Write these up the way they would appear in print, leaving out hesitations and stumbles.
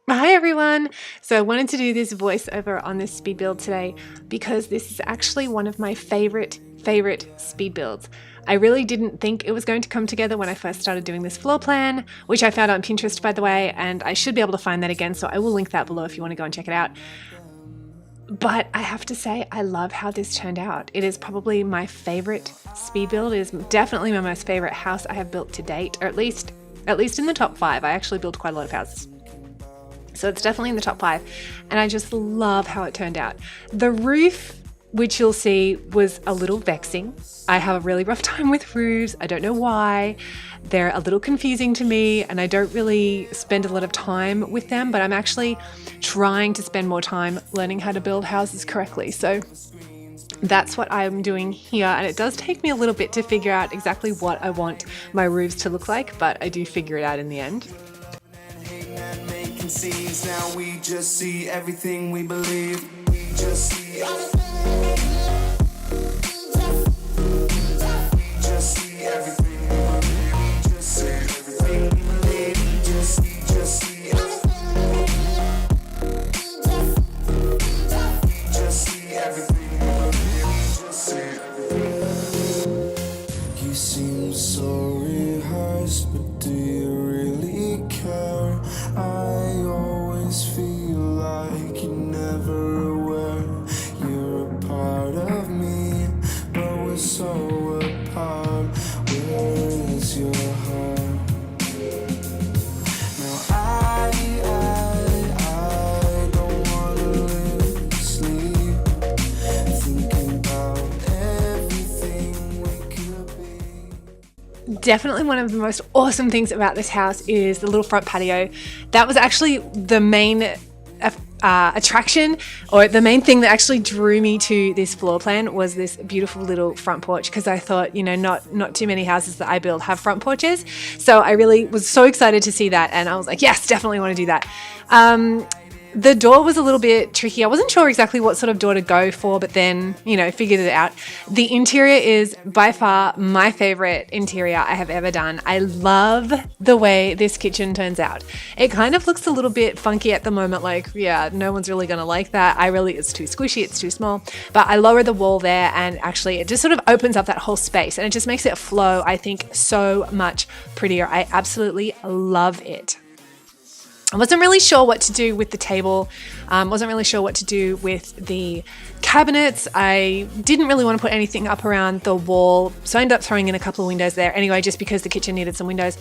Hi everyone! So I wanted to do this voiceover on this speed build today because this is actually one of my favorite speed builds. I really didn't think it was going to come together when I first started doing this floor plan, which I found on Pinterest by the way, and I should be able to find that again, so I will link that below if you want to go and check it out. But I have to say, I love how this turned out. It is probably my favorite speed build. It is definitely my most favorite house I have built to date, or at least in the top 5. I actually built quite a lot of houses. So it's definitely in the top 5, and I just love how it turned out. The roof, which you'll see, was a little vexing. I have a really rough time with roofs. I don't know why. They're a little confusing to me, and I don't really spend a lot of time with them, but I'm actually trying to spend more time learning how to build houses correctly. So that's what I'm doing here, and it does take me a little bit to figure out exactly what I want my roofs to look like, but I do figure it out in the end. Now we just see everything we believe. We just see everything. We just see everything we believe. We just see everything we believe. We just see everything. We just see everything we believe. We just see everything. You seem so rehearsed, but do you really care? I always feel like you're never aware. You're a part of me, but we're so apart. Where is your heart? Now I don't wanna sleep, thinking about everything we could be. Definitely one of the most awesome things about this house is the little front patio. That was actually the main attraction, or the main thing that actually drew me to this floor plan, was this beautiful little front porch, because I thought, not too many houses that I build have front porches. So I really was so excited to see that, and I was like, yes, definitely want to do that. The door was a little bit tricky. I wasn't sure exactly what sort of door to go for, but then, figured it out. The interior is by far my favorite interior I have ever done. I love the way this kitchen turns out. It kind of looks a little bit funky at the moment, like, yeah, no one's really gonna like that. It's too squishy, it's too small. But I lower the wall there, and actually it just sort of opens up that whole space, and it just makes it flow, I think, so much prettier. I absolutely love it. I wasn't really sure what to do with the table. Wasn't really sure what to do with the cabinets. I didn't really want to put anything up around the wall, so I ended up throwing in a couple of windows there anyway, just because the kitchen needed some windows.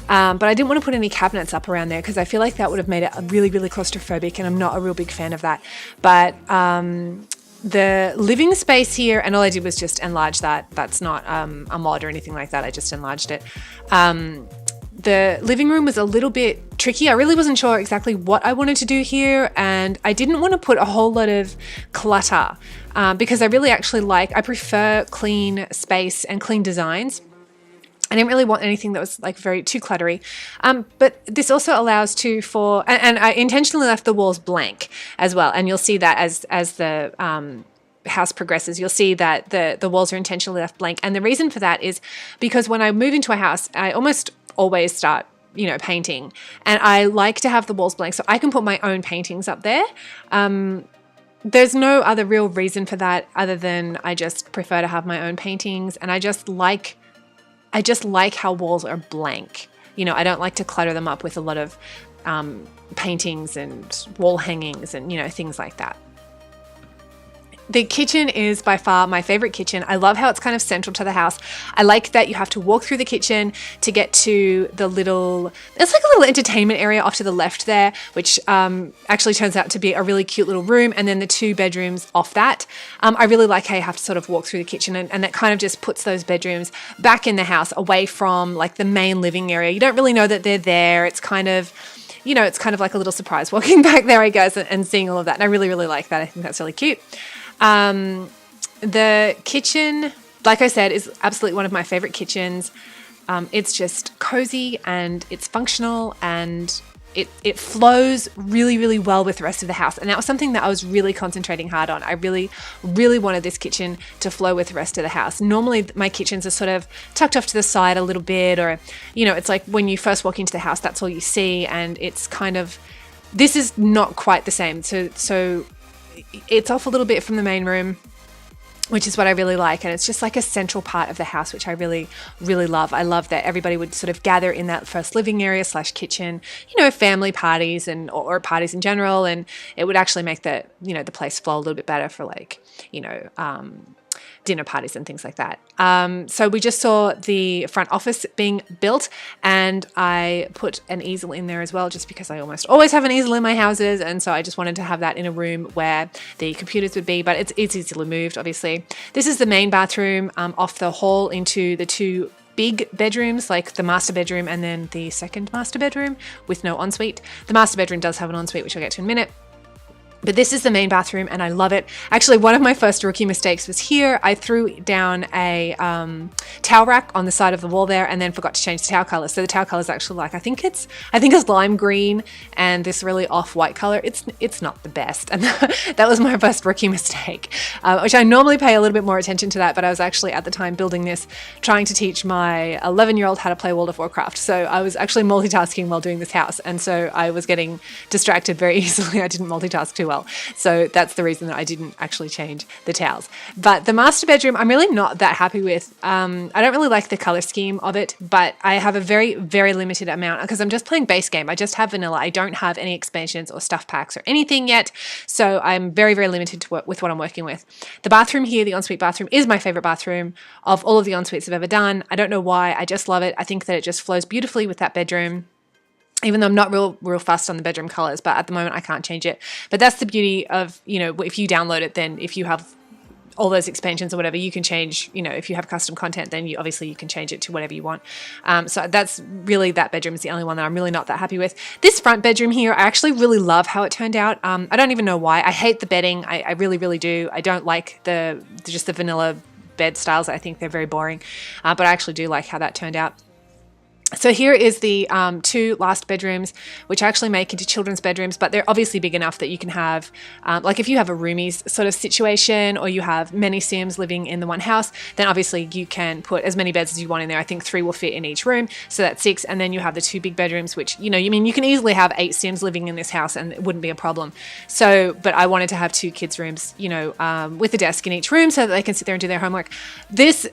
But I didn't want to put any cabinets up around there because I feel like that would have made it really, really claustrophobic, and I'm not a real big fan of that. But the living space here, and all I did was just enlarge that. That's not a mod or anything like that. I just enlarged it. The living room was a little bit tricky. I really wasn't sure exactly what I wanted to do here, and I didn't want to put a whole lot of clutter because I really actually I prefer clean space and clean designs. I didn't really want anything that was like too cluttery. But this also allows and I intentionally left the walls blank as well. And you'll see that as the house progresses, you'll see that the walls are intentionally left blank. And the reason for that is because when I move into a house, I almost always start painting, and I like to have the walls blank so I can put my own paintings up there. There's no other real reason for that other than I just prefer to have my own paintings, and I just like how walls are blank. I don't like to clutter them up with a lot of paintings and wall hangings and things like that. The kitchen is by far my favorite kitchen. I love how it's kind of central to the house. I like that you have to walk through the kitchen to get to there's like a little entertainment area off to the left there, which actually turns out to be a really cute little room, and then the 2 bedrooms off that. I really like how you have to sort of walk through the kitchen, and that kind of just puts those bedrooms back in the house, away from like the main living area. You don't really know that they're there. It's kind of like a little surprise walking back there, I guess, and seeing all of that. And I really, really like that. I think that's really cute. The kitchen, like I said, is absolutely one of my favorite kitchens. It's just cozy, and it's functional, and it flows really, really well with the rest of the house. And that was something that I was really concentrating hard on. I really, really wanted this kitchen to flow with the rest of the house. Normally my kitchens are sort of tucked off to the side a little bit, or, you know, it's like when you first walk into the house, that's all you see. And it's kind of, this is not quite the same. So it's off a little bit from the main room, which is what I really like. And it's just like a central part of the house, which I really, really love. I love that everybody would sort of gather in that first living area / kitchen, family parties or parties in general. And it would actually make the place flow a little bit better for dinner parties and things like that. So we just saw the front office being built, and I put an easel in there as well, just because I almost always have an easel in my houses. And so I just wanted to have that in a room where the computers would be, but it's easily moved, obviously. This is the main bathroom off the hall into the 2 big bedrooms, like the master bedroom and then the second master bedroom with no ensuite. The master bedroom does have an ensuite, which I'll get to in a minute. But this is the main bathroom and I love it. Actually, one of my first rookie mistakes was here. I threw down a towel rack on the side of the wall there and then forgot to change the towel color. So the towel color is actually like, I think it's lime green and this really off-white color. It's not the best. And that was my first rookie mistake, which I normally pay a little bit more attention to that. But I was actually at the time building this, trying to teach my 11-year-old how to play World of Warcraft. So I was actually multitasking while doing this house. And so I was getting distracted very easily. I didn't multitask too well. So that's the reason that I didn't actually change the towels. But the master bedroom, I'm really not that happy with. I don't really like the color scheme of it, but I have a very, very limited amount because I'm just playing base game. I just have vanilla. I don't have any expansions or stuff packs or anything yet. So I'm very, very limited with what I'm working with. The bathroom here, the ensuite bathroom, is my favorite bathroom of all of the ensuites I've ever done. I don't know why. I just love it. I think that it just flows beautifully with that bedroom. Even though I'm not real fast on the bedroom colors, but at the moment I can't change it. But that's the beauty of, if you download it, then if you have all those expansions or whatever, you can change, if you have custom content, then you can change it to whatever you want. So that's really, that bedroom is the only one that I'm really not that happy with. This front bedroom here, I actually really love how it turned out. I don't even know why. I hate the bedding. I really, really do. I don't like just the vanilla bed styles. I think they're very boring. But I actually do like how that turned out. So here is the 2 last bedrooms, which I actually make into children's bedrooms, but they're obviously big enough that you can have, like if you have a roomies sort of situation or you have many Sims living in the one house, then obviously you can put as many beds as you want in there. I think 3 will fit in each room, so that's 6. And then you have the 2 big bedrooms, which, you can easily have 8 Sims living in this house and it wouldn't be a problem. So, but I wanted to have 2 kids' rooms, with a desk in each room so that they can sit there and do their homework. This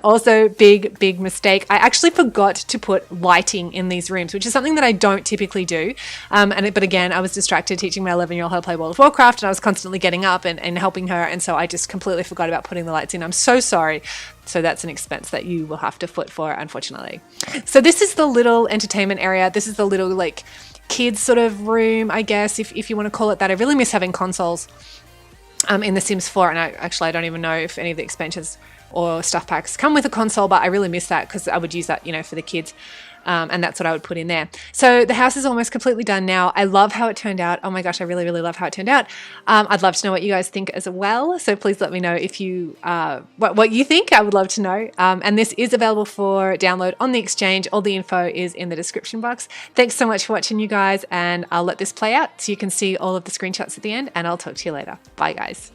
also big mistake. I actually forgot to put lighting in these rooms, which is something that I don't typically do. But again, I was distracted teaching my 11-year-old how to play World of Warcraft, and I was constantly getting up and helping her. And so I just completely forgot about putting the lights in. I'm so sorry. So that's an expense that you will have to foot for, unfortunately. So this is the little entertainment area. This is the little kids sort of room, I guess, if you want to call it that. I really miss having consoles in The Sims 4. And I don't even know if any of the expansions or stuff packs come with a console, but I really miss that because I would use that, for the kids. And that's what I would put in there. So the house is almost completely done now. I love how it turned out. Oh my gosh, I really, really love how it turned out. I'd love to know what you guys think as well. So please let me know if you what you think. I would love to know. And this is available for download on the exchange. All the info is in the description box. Thanks so much for watching, you guys, and I'll let this play out so you can see all of the screenshots at the end, and I'll talk to you later. Bye, guys.